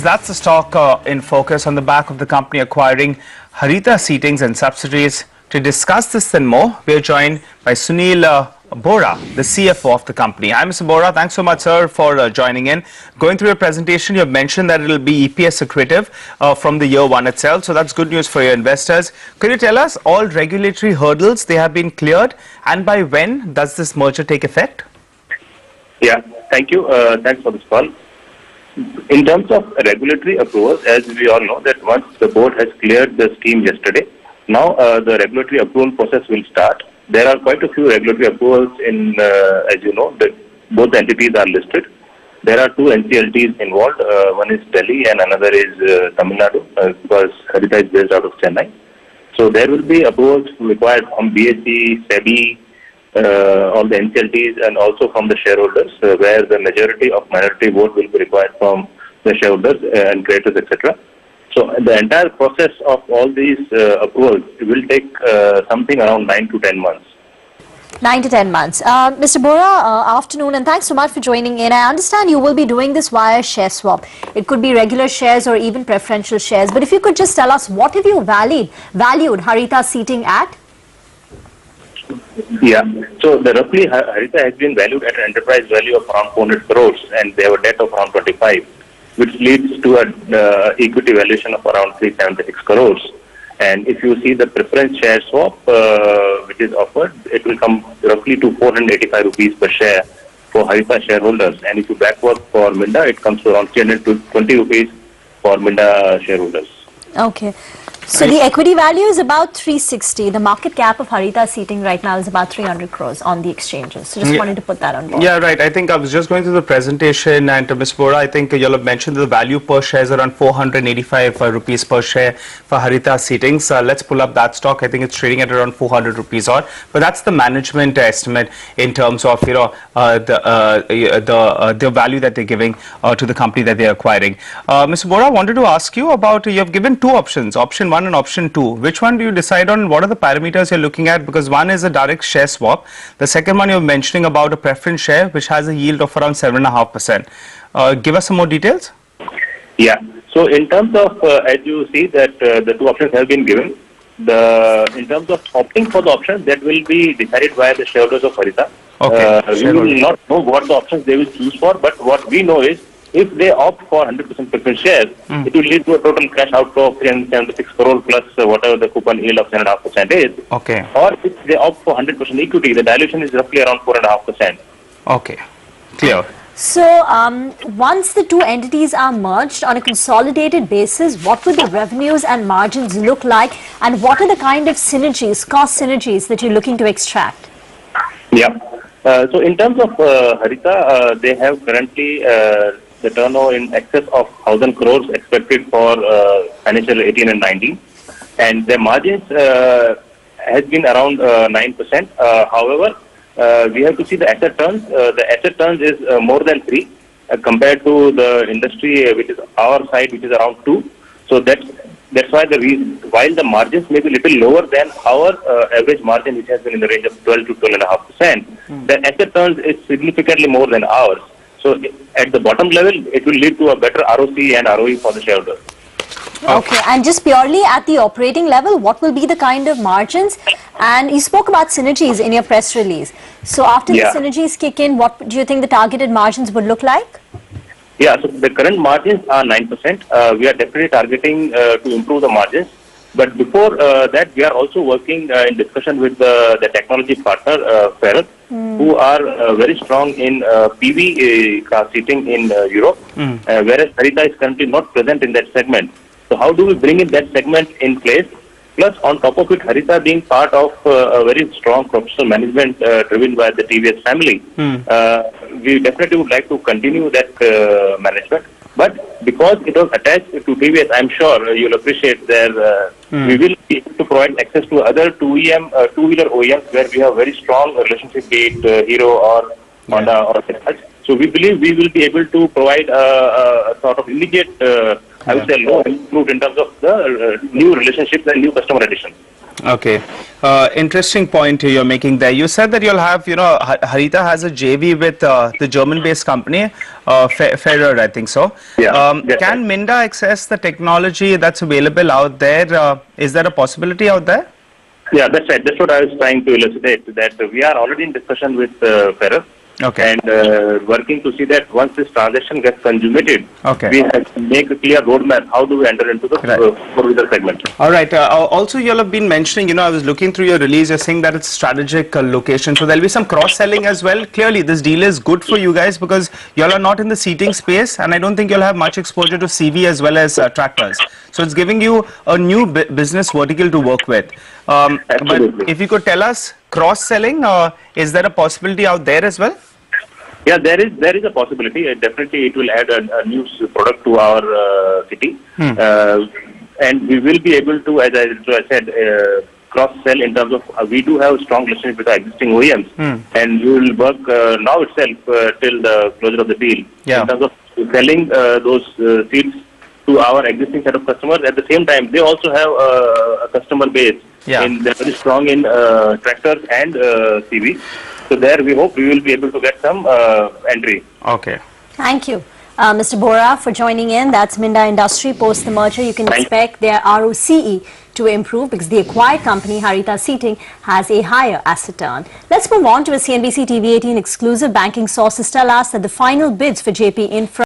That's the stock in focus on the back of the company acquiring Harita Seatings and subsidiaries. To discuss this and more, we are joined by Sunil Bohra, the CFO of the company. Hi, Mr. Bohra. Thanks so much, sir, for joining in. Going through your presentation, you have mentioned that it will be EPS accretive from the year one itself. So that's good news for your investors. Could you tell us all regulatory hurdles they have been cleared, and by when does this merger take effect? Yeah, thank you. Thanks for this call. In terms of regulatory approvals, as we all know that once the board has cleared the scheme yesterday, now the regulatory approval process will start. There are quite a few regulatory approvals in, as you know, that both entities are listed. There are two NCLTs involved. One is Delhi and another is Tamil Nadu, because Harita is based out of Chennai. So there will be approvals required from BSE, SEBI, all the NCLTs, and also from the shareholders, where the majority of minority vote will be required from the shareholders and creditors, etc. So the entire process of all these approvals will take something around 9 to 10 months. 9 to 10 months. Mr. Bohra, afternoon, and thanks so much for joining in. I understand you will be doing this via share swap. It could be regular shares or even preferential shares. But if you could just tell us, what have you valued Harita Seating at? Yeah, so the roughly Harita has been valued at an enterprise value of around 400 crores, and they have a debt of around 25, which leads to an equity valuation of around 376 crores. And if you see the preference share swap which is offered, it will come roughly to 485 rupees per share for Harita shareholders. And if you backward for Minda, it comes to around 320 rupees for Minda shareholders. Okay. So the equity value is about 360. The market cap of Harita Seating right now is about 300 crores on the exchanges. So just wanted to put that on board. Yeah, right. I think I was just going through the presentation, and Ms. Bohra, I think you'll have mentioned the value per share is around 485 rupees per share for Harita Seatings. Let's pull up that stock. I think it's trading at around 400 rupees odd. But that's the management estimate in terms of the value that they're giving to the company that they're acquiring. Mr. Bohra, I wanted to ask you about, you have given two options, option 1 and option 2. Which one do you decide on? What are the parameters you're looking at? Because one is a direct share swap. The second one you're mentioning about a preference share which has a yield of around 7.5%. Give us some more details. Yeah. So in terms of, as you see that the two options have been given, in terms of opting for the options, that will be decided by the shareholders of Harita. Okay. We will not know what the options they will choose for, but what we know is, if they opt for 100% preference shares, it will lead to a total cash outflow of 376 crore plus whatever the coupon yield of 7.5% is. Okay. Or if they opt for 100% equity, the dilution is roughly around 4.5%. Okay. Clear. So once the two entities are merged on a consolidated basis, what would the revenues and margins look like, and what are the kind of synergies, cost synergies that you're looking to extract? Yeah. So in terms of Harita, they have currently the turnover in excess of 1,000 crores expected for financial 18 and 19, and their margins has been around 9%. However, we have to see the asset turns. The asset turns is more than 3 compared to the industry, which is our side, which is around 2. So that's why while the margins may be a little lower than our average margin, which has been in the range of 12 to 12.5%, the asset turns is significantly more than ours. So at the bottom level, it will lead to a better ROC and ROE for the shareholders. Okay, and just purely at the operating level, what will be the kind of margins? And you spoke about synergies in your press release. So after the synergies kick in, what do you think the targeted margins would look like? Yeah, so the current margins are 9%. We are definitely targeting to improve the margins. But before that, we are also working in discussion with the technology partner, Ferret, who are very strong in PV car seating in Europe, whereas Harita is currently not present in that segment. So how do we bring in that segment in place? Plus, on top of it, Harita being part of a very strong professional management driven by the TVS family, we definitely would like to continue that management. But because it was attached to TVS, I'm sure you'll appreciate that we will be able to provide access to other two-wheeler OEMs where we have very strong relationship, be it Hero or Honda or such. So we believe we will be able to provide a sort of immediate, I would say, low route in terms of the new relationships and new customer additions. Okay. Interesting point you're making there. You said that you'll have, Harita has a JV with the German-based company, Ferrer, I think so. Yeah. Can Minda access the technology that's available out there? Is there a possibility out there? Yeah, that's right. That's what I was trying to illustrate, that we are already in discussion with Ferrer. Okay. And working to see that once this transaction gets consummated, okay, we have to make a clear roadmap. How do we enter into the four-wheeler segment? All right. Also, you all have been mentioning, I was looking through your release, you're saying that it's strategic location. So there'll be some cross-selling as well. Clearly, this deal is good for you guys because you all are not in the seating space, and I don't think you'll have much exposure to CV as well as tractors. So it's giving you a new business vertical to work with. But if you could tell us, cross-selling, is there a possibility out there as well? Yeah, there is a possibility. Definitely, it will add a new product to our kitty, and we will be able to, as I said, cross-sell in terms of we do have a strong relationship with our existing OEMs, and we will work now itself till the closure of the deal in terms of selling those seats to our existing set of customers. At the same time, they also have a customer base. They're very strong in tractors and CV. So there we hope we will be able to get some entry. Okay. Thank you. Mr. Bohra, for joining in. That's Minda Industries. Post the merger, you can expect their ROCE to improve because the acquired company, Harita Seating, has a higher asset turn. Let's move on to a CNBC TV 18 exclusive. Banking sources tell us that the final bids for JP Infra